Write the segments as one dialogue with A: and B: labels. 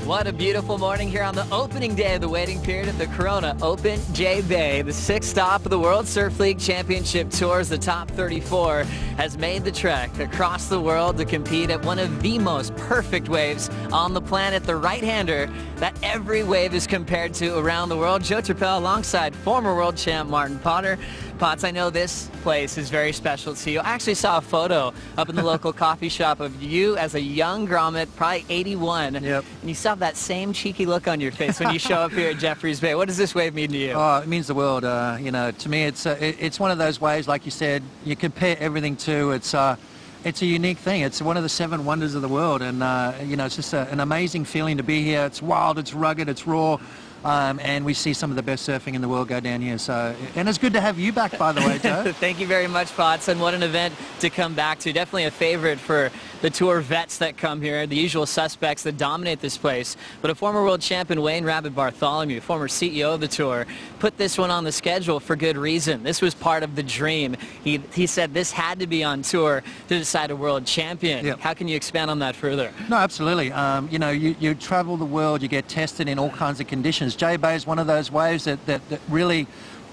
A: What a beautiful morning here on the opening day of the waiting period at the Corona Open jbay. The sixth stop of the World Surf League Championship Tours, the top 34, has made the trek across the world to compete at one of the most perfect waves on the planet, the right-hander that every wave is compared to around the world. Joe Turpel alongside former world champ Martin Potter. Potts, I know this place is very special to you. I actually saw a photo up in the local coffee shop of you as a young grommet, probably 81.
B: Yep.
A: And you still have that same cheeky look on your face when you show up here at Jeffreys Bay. What does this wave mean to you?
B: Oh, it means the world. You know, to me, it's one of those waves, like you said, you compare everything to. It's a unique thing. It's one of the 7 wonders of the world, and you know, it's just an amazing feeling to be here. It's wild, it's rugged, it's raw. And we see some of the best surfing in the world go down here. So, and it's good to have you back, by the way, Joe.
A: Thank you very much, Potts, and what an event to come back to. Definitely a favorite for the tour vets that come here, the usual suspects that dominate this place. But a former world champion, Wayne Rabbit Bartholomew, former CEO of the tour, put this one on the schedule for good reason. This was part of the dream. He said this had to be on tour to decide a world champion.
B: Yep.
A: How can you expand on that further?
B: No, absolutely. You know, you travel the world, you get tested in all kinds of conditions. J-Bay is one of those waves that really,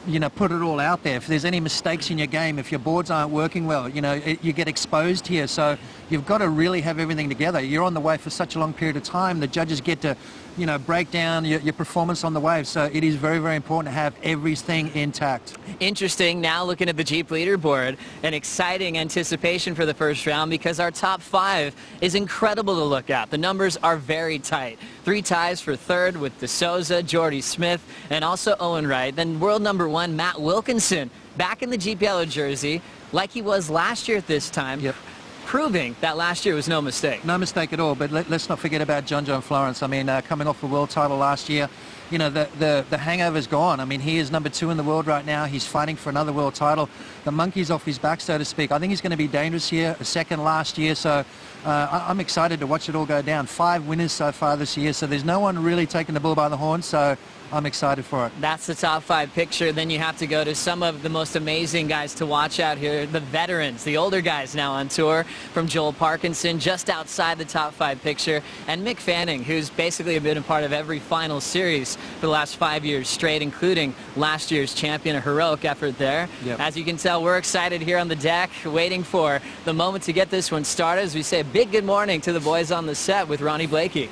B: you know, put it all out there. If there's any mistakes in your game, if your boards aren't working well, you know, you get exposed here. So you've got to really have everything together. You're on the wave for such a long period of time. The judges get to, you know, break down your performance on the wave. So it is very, very important to have everything intact. Interesting.
A: Now looking at the Jeep leaderboard, an exciting anticipation for the first round because our top 5 is incredible to look at. The numbers are very tight. 3 ties for third with De Souza, Jordy Smith, and also Owen Wright. Then world number 1, Matt Wilkinson, back in the Jeep yellow jersey, like he was last year at this time.
B: Yep.
A: Proving that last year was no mistake.
B: No mistake at all, but let's not forget about John Florence. I mean, coming off a world title last year, you know, the hangover's gone. I mean, he is number 2 in the world right now. He's fighting for another world title. The monkey's off his back, so to speak. I think he's going to be dangerous here, a second last year, so I'm excited to watch it all go down. 5 winners so far this year, so there's no one really taking the bull by the horn, so I'm excited for it.
A: That's the top 5 picture. Then you have to go to some of the most amazing guys to watch out here, the veterans, the older guys now on tour, from Joel Parkinson, just outside the top 5 picture, and Mick Fanning, who's basically been a part of every final series for the last 5 years straight, including last year's champion, a heroic effort there.
B: Yep.
A: As you can tell, we're excited here on the deck, waiting for the moment to get this one started. As we say a big good morning to the boys on the set with Ronnie Blakey.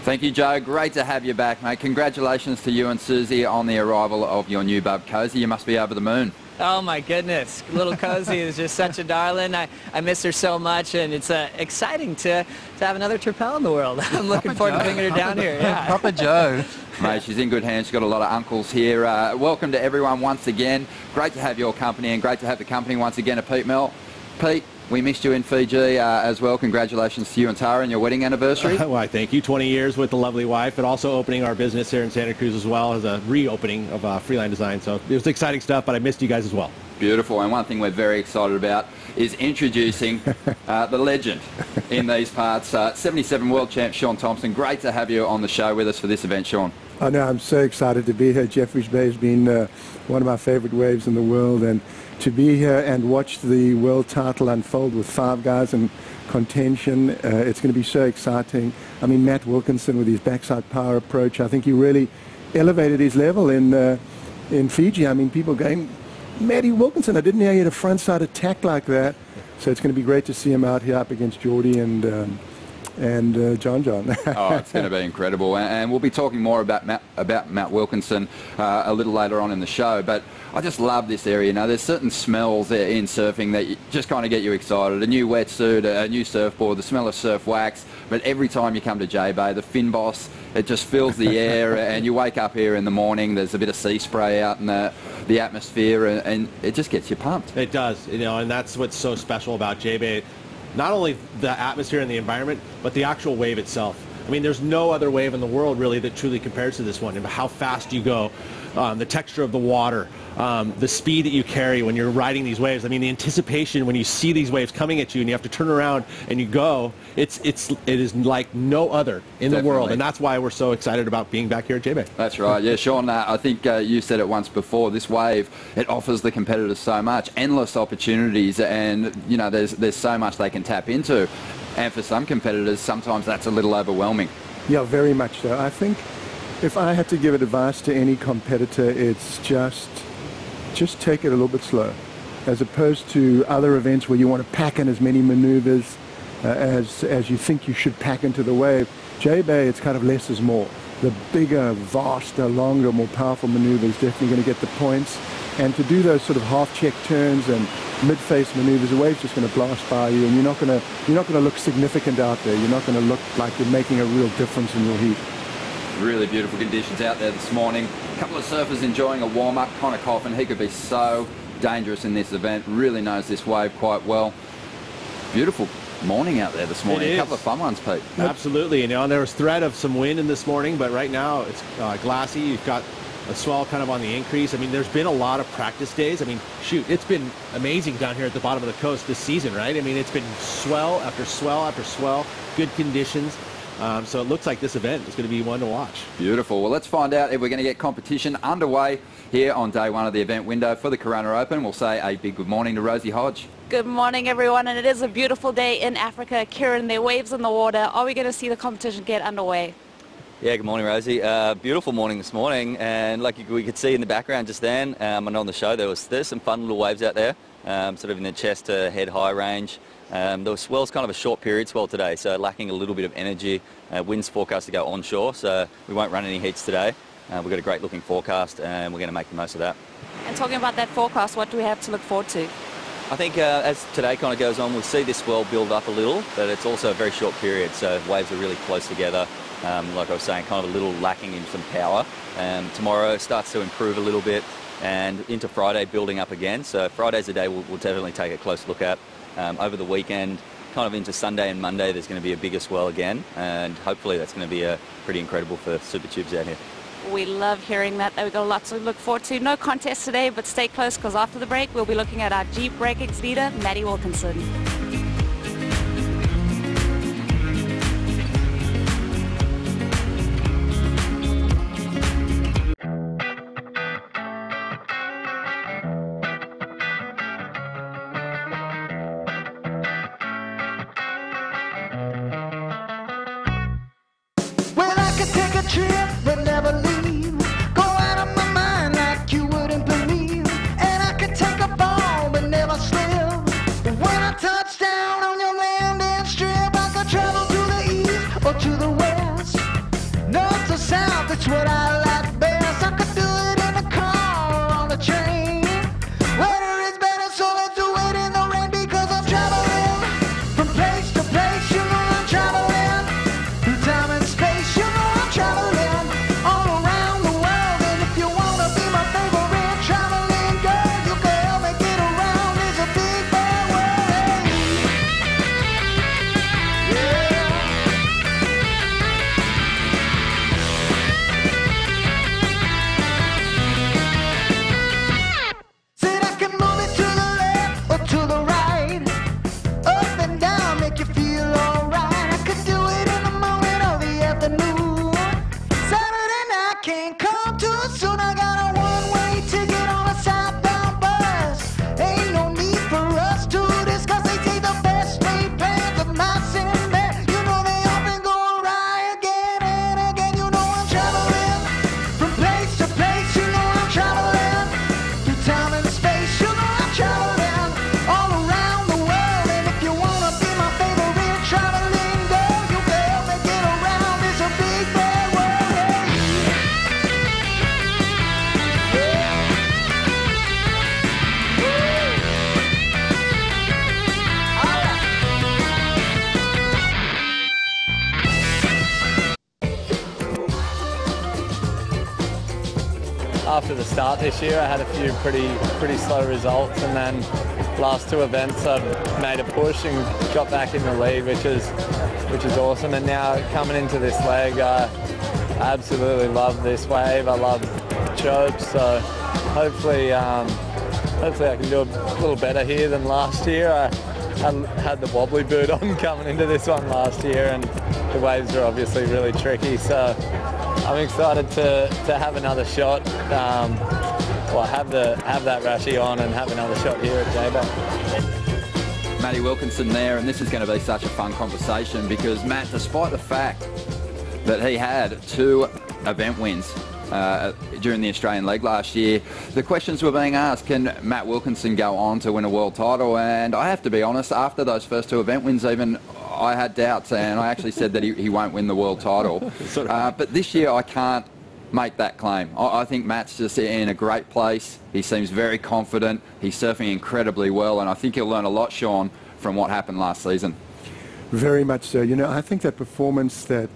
C: Thank you, Joe. Great to have you back, mate. Congratulations to you and Susie on the arrival of your new bub, Cozy. You must be over the moon.
A: Oh, my goodness. Little Cozy is just such a darling. I miss her so much, and it's exciting to have another Turpel in the world. I'm looking forward to bringing her down here. Yeah.
B: Proper Joe.
C: Mate, she's in good hands. She's got a lot of uncles here. Welcome to everyone once again. Great to have your company, and great to have the company once again of Pete Mel. Pete, we missed you in Fiji as well. Congratulations to you and Tara on your wedding anniversary.
D: Why, thank you. 20 years with the lovely wife, and also opening our business here in Santa Cruz as well as a reopening of Freeline Design. So it was exciting stuff, but I missed you guys as well.
C: Beautiful. And one thing we're very excited about is introducing the legend in these parts, 77 World Champ Shaun Tomson. Great to have you on the show with us for this event, Shaun.
E: I know, I'm so excited to be here. Jeffreys Bay has been one of my favorite waves in the world, and to be here and watch the world title unfold with 5 guys in contention, it's going to be so exciting. I mean, Matt Wilkinson with his backside power approach, I think he really elevated his level in Fiji. I mean, people going, Matty Wilkinson, I didn't know he had a frontside attack like that. So it's going to be great to see him out here up against Jordy and John.
C: Oh, it's going to be incredible, and we'll be talking more about Matt Wilkinson a little later on in the show. But I just love this area. Now, there's certain smells in surfing that just kind of get you excited. A new wetsuit, a new surfboard, the smell of surf wax. But every time you come to J-Bay, the fin boss, it just fills the air, and you wake up here in the morning. There's a bit of sea spray out in the atmosphere, and it just gets you pumped.
D: It does, you know, and that's what's so special about J-Bay. Not only the atmosphere and the environment, but the actual wave itself. I mean, there's no other wave in the world really that truly compares to this one. And how fast you go, the texture of the water, the speed that you carry when you're riding these waves. I mean, the anticipation when you see these waves coming at you and you have to turn around and you go, it is like no other in the world. And that's why we're so excited about being back here at J-Bay.
C: That's right. Yeah, Shaun, I think you said it once before, this wave, it offers the competitors so much, endless opportunities, and, you know, there's so much they can tap into. And for some competitors, sometimes that's a little overwhelming.
E: Yeah, very much so. I think if I had to give advice to any competitor, it's just take it a little bit slow, as opposed to other events where you want to pack in as many maneuvers as you think you should pack into the wave. J-Bay, it's kind of less is more. The bigger, vaster, longer, more powerful maneuver is definitely going to get the points. And to do those sort of half-check turns and mid-face maneuvers, the wave's just going to blast by you, and you're not going to look significant out there. You're not going to look like you're making a real difference in your heat.
C: Really beautiful conditions out there this morning. A couple of surfers enjoying a warm-up. Connor Coffin, he could be so dangerous in this event. Really knows this wave quite well. Beautiful morning out there this morning. A couple of fun ones, Pete.
D: Absolutely. You know, there was threat of some wind in this morning, but right now it's glassy. You've got a swell kind of on the increase. I mean, there's been a lot of practice days. I mean, shoot, it's been amazing down here at the bottom of the coast this season, right? I mean, it's been swell after swell after swell, good conditions. So it looks like this event is going to be one to watch.
C: Beautiful. Well, let's find out if we're going to get competition underway here on day one of the event window for the Corona Open. We'll say a big good morning to Rosy Hodge.
F: Good morning, everyone, and it is a beautiful day in Africa. Kieran, there are waves in the water. Are we going to see the competition get underway?
G: Yeah, good morning, Rosie. Beautiful morning this morning, and like we could see in the background just then, and on the show, there's some fun little waves out there, sort of in the chest to head high range. The swell's kind of a short period swell today, so lacking a little bit of energy. Wind's forecast to go onshore, so we won't run any heats today. We've got a great looking forecast, and we're going to make the most of that.
F: And talking about that forecast, what do we have to look forward to?
G: I think as today kind of goes on, we'll see this swell build up a little, but it's also a very short period, so waves are really close together. Like I was saying, kind of a little lacking in some power. Tomorrow starts to improve a little bit, and into Friday building up again. So Friday's a day we'll definitely take a close look at. Over the weekend, kind of into Sunday and Monday, there's going to be a bigger swell again, and hopefully that's going to be pretty incredible for Super Tubes out here.
F: We love hearing that. We've got lots to look forward to. No contest today, but stay close, because after the break, we'll be looking at our Jeep Breakings leader, Maddie Wilkinson.
H: That's what I like best. I could do it in a car or on a train. Weather is better, so let's do it in the rain, because I'm traveling from place to place. You know I'm traveling through time and space. You know I'm traveling all around the world. And if you want to be my favorite traveling girl, you can help me get around. It's a big bad world. Yeah.
I: After the start this year, I had a few pretty slow results, and then last two events I've made a push and got back in the lead, which is awesome. And now coming into this leg, I absolutely love this wave. I love chirps, so hopefully I can do a little better here than last year. I had the wobbly boot on coming into this one last year, and the waves are obviously really tricky, so I'm excited to have another shot, well, have that Rashi on and have another shot here at jbay.
C: Maddie Wilkinson there, and this is going to be such a fun conversation because, Matt, despite the fact that he had 2 event wins during the Australian leg last year. The questions were being asked, can Matt Wilkinson go on to win a world title? And I have to be honest, after those first 2 event wins even, I had doubts, and I actually said that he won't win the world title. But this year I can't make that claim. I think Matt's just in a great place. He seems very confident. He's surfing incredibly well, and I think he'll learn a lot, Shaun, from what happened last season.
E: Very much so. You know, I think that performance that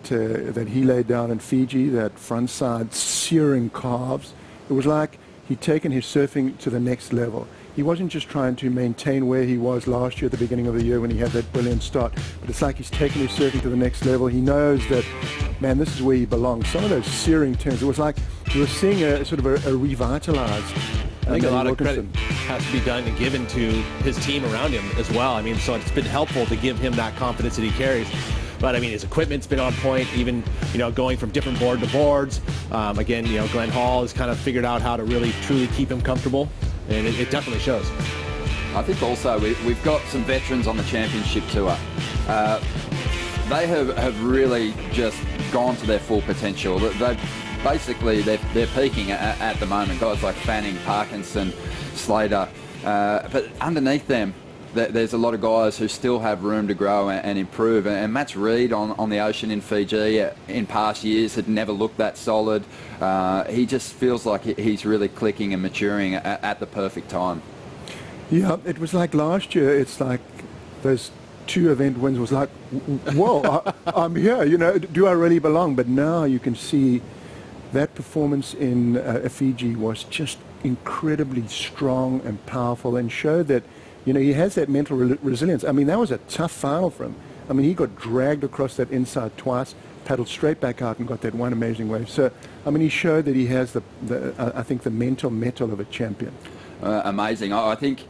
E: he laid down in Fiji, that frontside searing calves, it was like he'd taken his surfing to the next level. He wasn't just trying to maintain where he was last year at the beginning of the year when he had that brilliant start, but it's like he's taken his surfing to the next level. He knows that, man, this is where he belongs. Some of those searing turns, it was like we were seeing a sort of a revitalized.
D: I think a lot of credit has to be done and given to his team around him as well. I mean, so it's been helpful to give him that confidence that he carries. But I mean, his equipment's been on point, even, you know, going from different board to boards. Again, you know, Glenn Hall has kind of figured out how to really, truly keep him comfortable, and it definitely shows.
C: I think also we've got some veterans on the championship tour. They have really just gone to their full potential. Basically, they're peaking at the moment. Guys like Fanning, Parkinson, Slater. But underneath them, there's a lot of guys who still have room to grow and improve. And Matt's Reed on the ocean in Fiji in past years had never looked that solid. He just feels like he's really clicking and maturing at the perfect time.
E: Yeah, it was like last year. It's like those 2 event wins was like, whoa, I'm here. You know, do I really belong? But now you can see that performance in Fiji was just incredibly strong and powerful, and showed that, you know, he has that mental resilience. I mean, that was a tough final for him. I mean, he got dragged across that inside twice, paddled straight back out and got that one amazing wave. So, I mean, he showed that he has I think the mental mettle of a champion.
C: Amazing. I think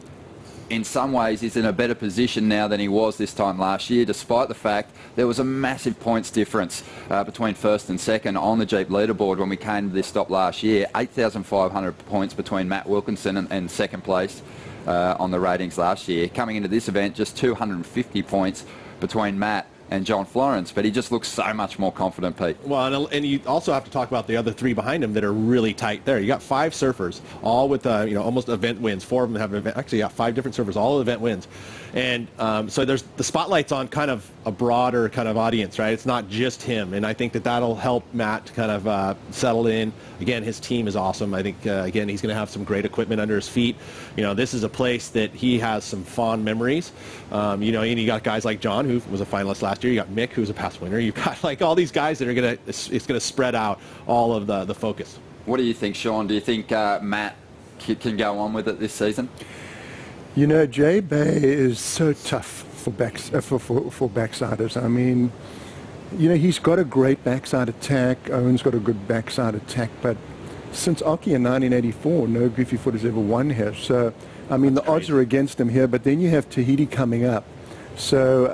C: in some ways he's in a better position now than he was this time last year, despite the fact there was a massive points difference between first and second on the Jeep leaderboard when we came to this stop last year. 8,500 points between Matt Wilkinson and second place on the ratings last year. Coming into this event, just 250 points between Matt and John Florence, but he just looks so much more confident, Pete.
D: Well, and you also have to talk about the other 3 behind him that are really tight there. You got 5 surfers, all with you know, almost event wins. 4 of them have actually got 5 different surfers, all event wins. And so there's the spotlight's on kind of a broader kind of audience, right? It's not just him, and I think that'll help Matt to kind of settle in. Again, his team is awesome. I think again, he's going to have some great equipment under his feet. You know, this is a place that he has some fond memories. You know, and you got guys like John, who was a finalist last year. You got Mick, who's a past winner. You've got like all these guys that are it's going to spread out all of the focus.
C: What do you think, Shaun? Do you think Matt can go on with it this season?
E: You know, jbay is so tough for backsiders. I mean, you know, he's got a great backside attack. Owen's got a good backside attack, but since Aki in 1984, no goofy foot has ever won here. So, I mean, the odds are against him here, but then you have Tahiti coming up. So,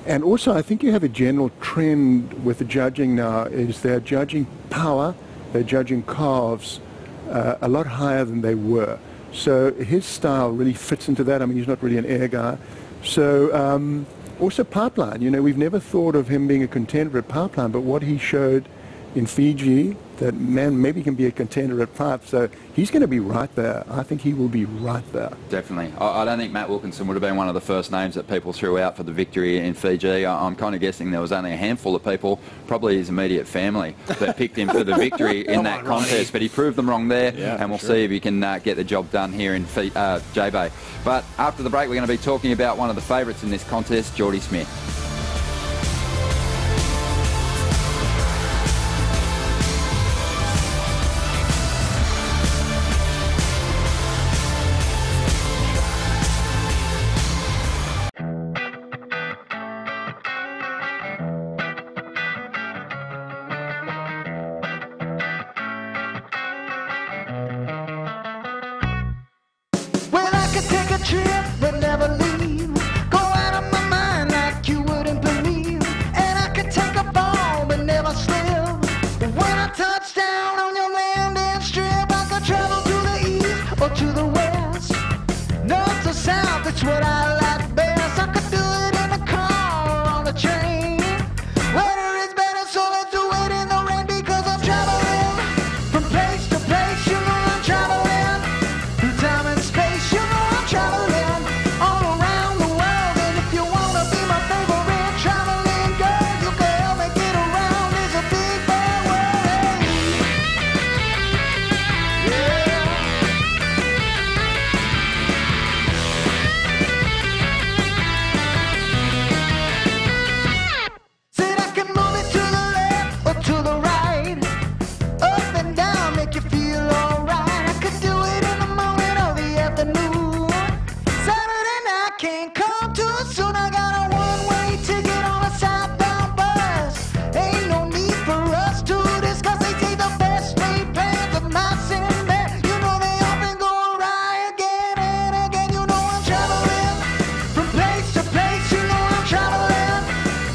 E: and also I think you have a general trend with the judging now, is they're judging power, they're judging calves a lot higher than they were. So his style really fits into that. I mean, he's not really an air guy. So also Pipeline, you know, we've never thought of him being a contender at Pipeline, but what he showed in Fiji, that man maybe can be a contender at Pipe. So he's going to be right there. I think he will be right there.
C: Definitely. I don't think Matt Wilkinson would have been one of the first names that people threw out for the victory in Fiji. I'm kind of guessing there was only a handful of people, probably his immediate family, that picked him for the victory in that contest. But he proved them wrong there, and we'll see if he can get the job done here in jbay. But after the break, we're going to be talking about one of the favourites in this contest, Jordy Smith.
H: Well, I could take a trip but never leave. Go out of my mind like you would in good. Soon I got a one-way ticket on a southbound bus. Ain't no need for us to discuss. They take the best laid plans of my Sinbad. You know they often go awry again and again. You know I'm traveling from place to place. You know I'm traveling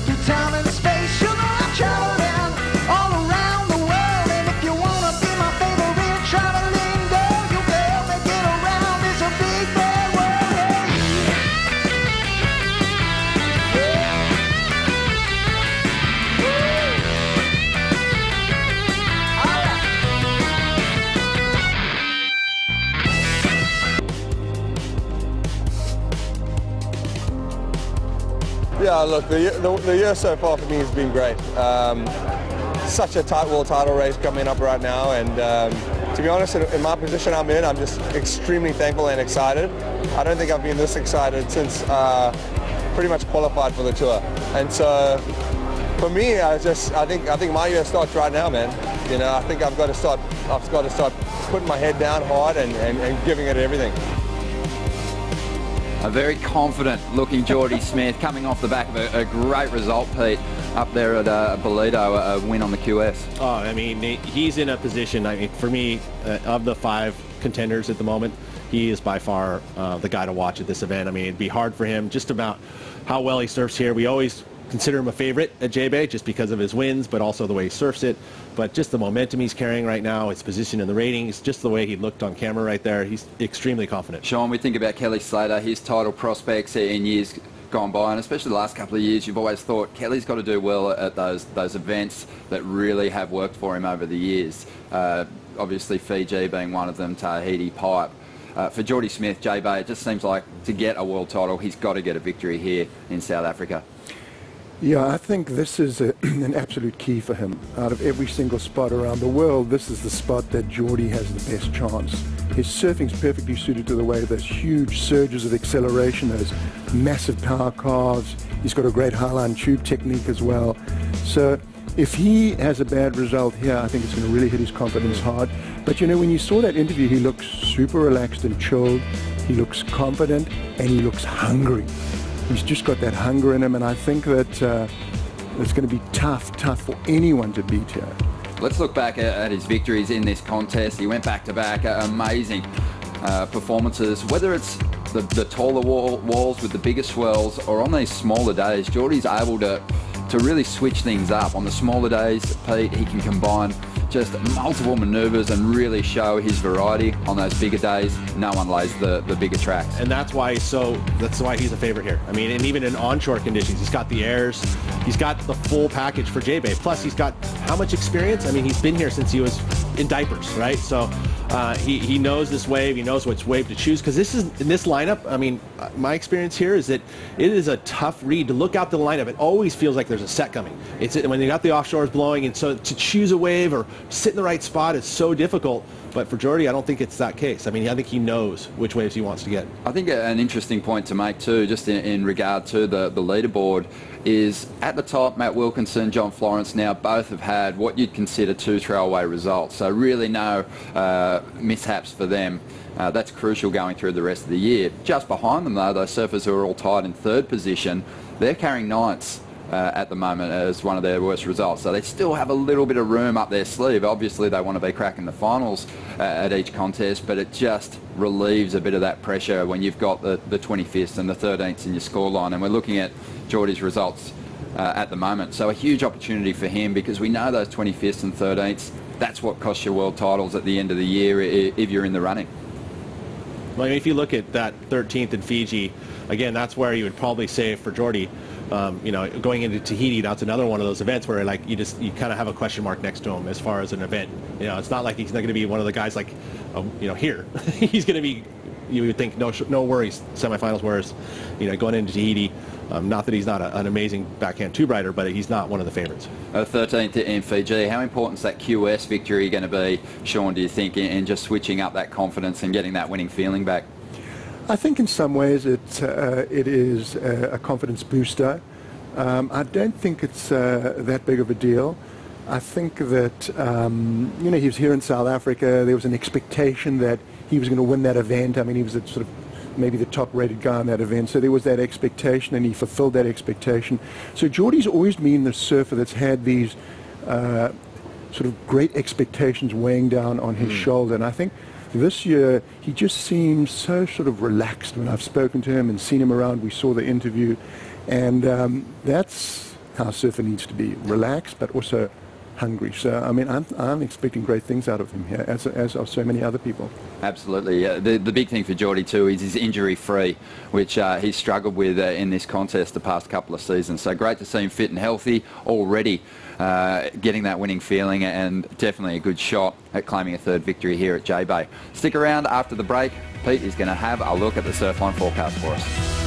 H: through time and space. You know I'm traveling all around the world. And if you wanna be my favorite traveling girl, you can help me get around this a big bad world.
J: Yeah, look, the year so far for me has been great. Such a tight world title race coming up right now, and to be honest, in my position I'm in, I'm just extremely thankful and excited. I don't think I've been this excited since pretty much qualified for the tour. And so, for me, I think my year starts right now, man. You know, I think I've got to start putting my head down hard and giving it everything.
C: A very confident looking Jordy Smith coming off the back of a great result, Pete, up there at Bolito, a win on the QS.
D: Oh, I mean, he's in a position, I mean, for me, of the 5 contenders at the moment, he is by far the guy to watch at this event. I mean, it'd be hard for him just about how well he surfs here. We always consider him a favorite at jbay just because of his wins, but also the way he surfs it. But just the momentum he's carrying right now, his position in the ratings, just the way he looked on camera right there, he's extremely confident.
C: Sean, we think about Kelly Slater, his title prospects in years gone by, and especially the last couple of years, you've always thought Kelly's got to do well at those events that really have worked for him over the years. Obviously Fiji being one of them, Tahiti, Pipe. For Jordy Smith, jbay, it just seems like to get a world title, he's got to get a victory here in South Africa.
E: Yeah, I think this is an absolute key for him. Out of every single spot around the world, this is the spot that Jordy has the best chance. His surfing's perfectly suited to the way those huge surges of acceleration, those massive power carves. He's got a great highline tube technique as well. So if he has a bad result here, I think it's going to really hit his confidence hard. But you know, when you saw that interview, he looks super relaxed and chilled. He looks confident and he looks hungry. He's just got that hunger in him, and I think that it's going to be tough for anyone to beat here.
C: Let's look back at his victories in this contest. He went back-to-back, amazing performances. Whether it's the taller walls with the bigger swells or on these smaller days, Jordy's able to really switch things up. On the smaller days, Pete, he can combine just multiple manoeuvres and really show his variety. On those bigger days, no one lays the bigger tracks.
D: And that's why he's a favorite here. I mean, and even in onshore conditions, he's got the airs, he's got the full package for jbay. Plus, he's got how much experience? I mean, he's been here since he was in diapers, right? So he knows this wave, he knows which wave to choose, because this is in this lineup. I mean, my experience here is that it is a tough read to look out the lineup. It always feels like there's a set coming. It's when you got the offshores blowing, and so to choose a wave or sit in the right spot is so difficult. But for Jordy, I don't think it's that case. I mean, I think he knows which waves he wants to get.
C: I think an interesting point to make too, just in regard to the leaderboard, is at the top, Matt Wilkinson, John Florence now both have had what you'd consider 2 trailway results. So really no mishaps for them. That's crucial going through the rest of the year. Just behind them though, those surfers who are all tied in 3rd position, they're carrying 9ths. At the moment as one of their worst results. So they still have a little bit of room up their sleeve. Obviously they want to be cracking the finals at each contest, but it just relieves a bit of that pressure when you've got the 25th and the 13th in your scoreline. And we're looking at Jordy's results at the moment. So a huge opportunity for him, because we know those 25th and 13th, that's what costs you world titles at the end of the year if you're in the running.
D: Well, I mean, if you look at that 13th in Fiji, again, that's where you would probably say for Jordy, you know, going into Tahiti, that's another one of those events where like you kind of have a question mark next to him as far as an event. You know, it's not like he's not going to be one of the guys like, you know, here. He's going to be, you would think, no worries, semifinals, whereas, you know, going into Tahiti, not that he's not an amazing backhand tube rider, but he's not one of the favorites.
C: 13th in Fiji. How important is that QS victory going to be, Sean, do you think, in just switching up that confidence and getting that winning feeling back?
E: I think in some ways it is a confidence booster. I don't think it's that big of a deal. I think that, you know, he was here in South Africa. There was an expectation that he was going to win that event. I mean, he was a sort of maybe the top-rated guy in that event. So there was that expectation, and he fulfilled that expectation. So Jordy's always been the surfer that's had these sort of great expectations weighing down on his shoulder. And I think this year he just seems so sort of relaxed when I've spoken to him and seen him around. We saw the interview, and that's how a surfer needs to be: relaxed, but also hungry. So, I mean, I'm expecting great things out of him here, as are so many other people.
C: Absolutely. The big thing for Jordy too is he's injury-free, which he's struggled with in this contest the past couple of seasons. So great to see him fit and healthy already, getting that winning feeling, and definitely a good shot at claiming a third victory here at jbay. Stick around after the break. Pete is going to have a look at the Surfline forecast for us.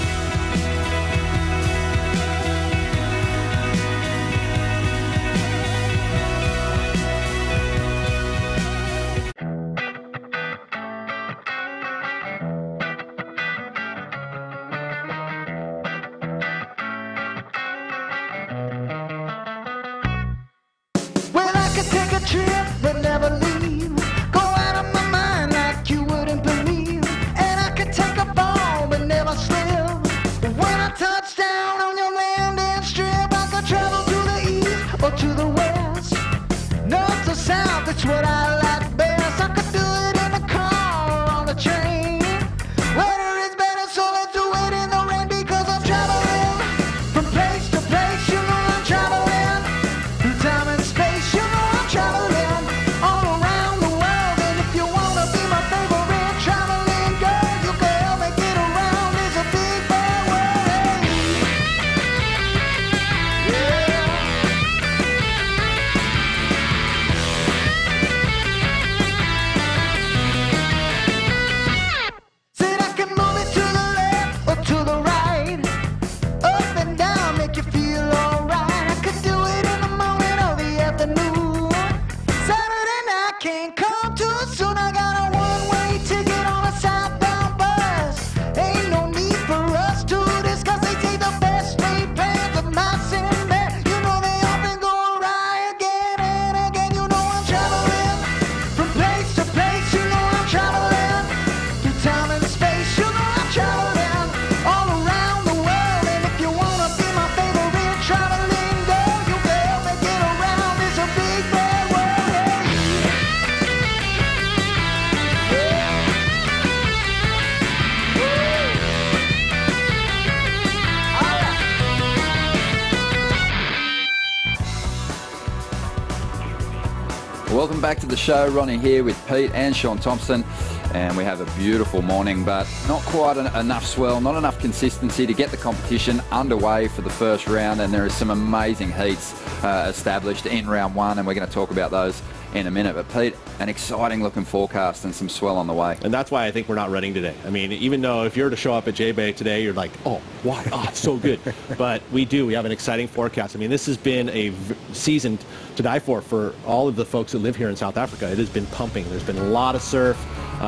C: Welcome back to the show. Ronnie here with Pete and Shaun Tomson, and we have a beautiful morning, but not quite enough swell, not enough consistency to get the competition underway for the first round, and there is some amazing heats established in round one, and we're going to talk about those in a minute. But Pete, an exciting looking forecast and some swell on the way.
D: And that's why I think we're not running today. I mean, even though if you were to show up at jbay today, you're like, oh, why? Oh, it's so good. But we have an exciting forecast. I mean, this has been a season to die for all of the folks that live here in South Africa. It has been pumping. There's been a lot of surf.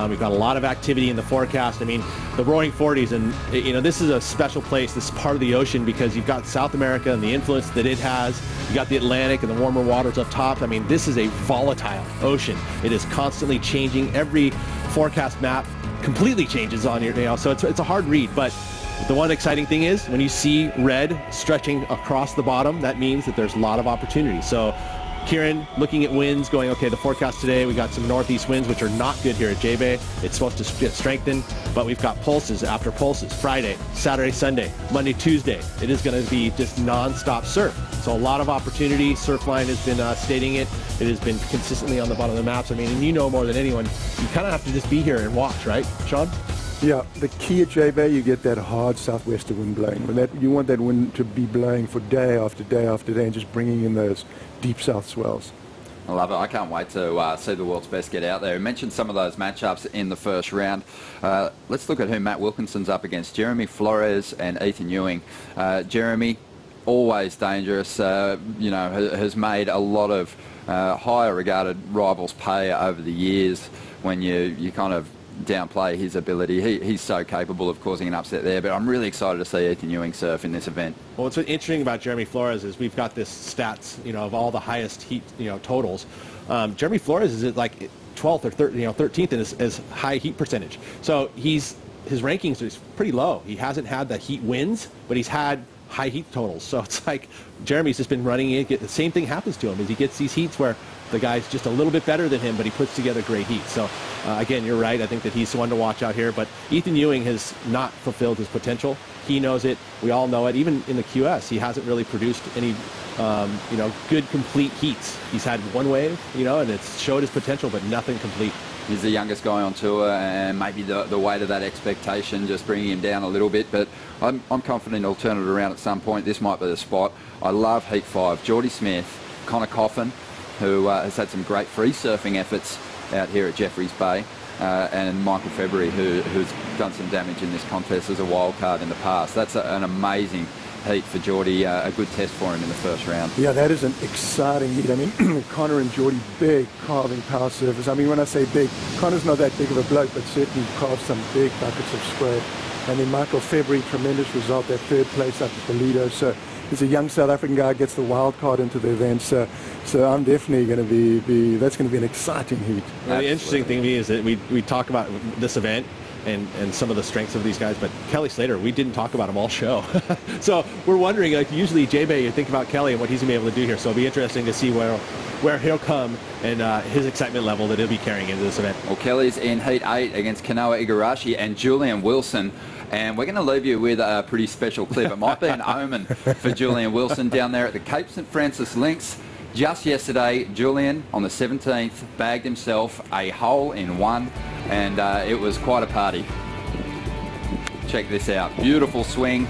D: We've got a lot of activity in the forecast. I mean, the Roaring 40s, and you know, this is a special place, this part of the ocean, because you've got South America and the influence that it has. You got the Atlantic and the warmer waters up top. I mean, this is a volatile ocean. It is constantly changing. Every forecast map completely changes on your, so it's a hard read. But the one exciting thing is when you see red stretching across the bottom, that means that there's a lot of opportunity. So Kieran looking at winds, going, okay, the forecast today, we got some northeast winds, which are not good here at jbay. It's supposed to get strengthened, but we've got pulses after pulses. Friday, Saturday, Sunday, Monday, Tuesday. It is going to be just non-stop surf. So a lot of opportunity. Surfline has been stating it. It has been consistently on the bottom of the maps. I mean, and you know more than anyone, you kind of have to just be here and watch, right, Shaun?
E: Yeah, the key at jbay, you get that hard southwester wind blowing. You want that wind to be blowing for day after day after day and just bringing in those deep south swells.
C: I love it. I can't wait to see the world's best get out there. We mentioned some of those matchups in the first round. Let's look at who Matt Wilkinson's up against. Jeremy Flores and Ethan Ewing. Jeremy, always dangerous, you know, has made a lot of higher regarded rivals pay over the years when you kind of downplay his ability. He's so capable of causing an upset there, but I'm really excited to see Ethan Ewing surf in this event.
D: Well, what's interesting about Jeremy Flores is we've got this stats, you know, of all the highest heat, you know, totals. Jeremy Flores is at like 12th or 13th in his high heat percentage. So he's his rankings is pretty low. He hasn't had the heat wins, but he's had high heat totals. So it's like Jeremy's just been running it. The same thing happens to him as he gets these heats where the guy's just a little bit better than him, but he puts together great heat. So again, you're right. I think that he's the one to watch out here. But Ethan Ewing has not fulfilled his potential. He knows it. We all know it. Even in the QS, he hasn't really produced any, good complete heats. He's had one wave, and it's showed his potential, but nothing complete.
C: He's the youngest guy on tour, and maybe the weight of that expectation just bringing him down a little bit. But I'm confident he'll turn it around at some point. This might be the spot. I love Heat 5. Jordy Smith, Connor Coffin, who has had some great free surfing efforts out here at Jeffreys Bay, and Michael February, who's done some damage in this contest as a wild card in the past. That's an amazing heat for Jordy, a good test for him in the first round.
E: Yeah, that is an exciting heat. I mean, Connor and Jordy, big carving power surfers. I mean, when I say big, Connor's not that big of a bloke, but certainly carved some big buckets of spread. And then Michael February, tremendous result, that third place up at Toledo. So he's a young South African guy, gets the wild card into the event. So I'm definitely going to be that's going to be an exciting heat.
D: Well, the interesting thing to me is that we talk about this event and some of the strengths of these guys, but Kelly Slater, we didn't talk about him all show. So we're wondering, like usually jbay, you think about Kelly and what he's going to be able to do here. So it'll be interesting to see where he'll come and his excitement level that he'll be carrying into this event.
C: Well, Kelly's in Heat 8 against Kanoa Igarashi and Julian Wilson. And we're going to leave you with a pretty special clip. It might be an omen for Julian Wilson down there at the Cape St Francis Links. Just yesterday, Julian, on the 17th, bagged himself a hole in one, and it was quite a party. Check this out. Beautiful swing.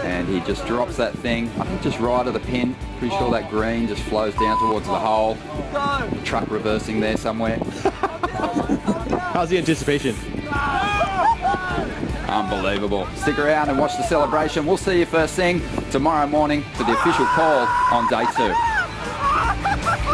C: And he just drops that thing, I think just right of the pin. Pretty sure that green just flows down towards the hole. Truck reversing there somewhere.
D: How's the anticipation?
C: Unbelievable. Stick around and watch the celebration. We'll see you first thing tomorrow morning for the official call on day 2.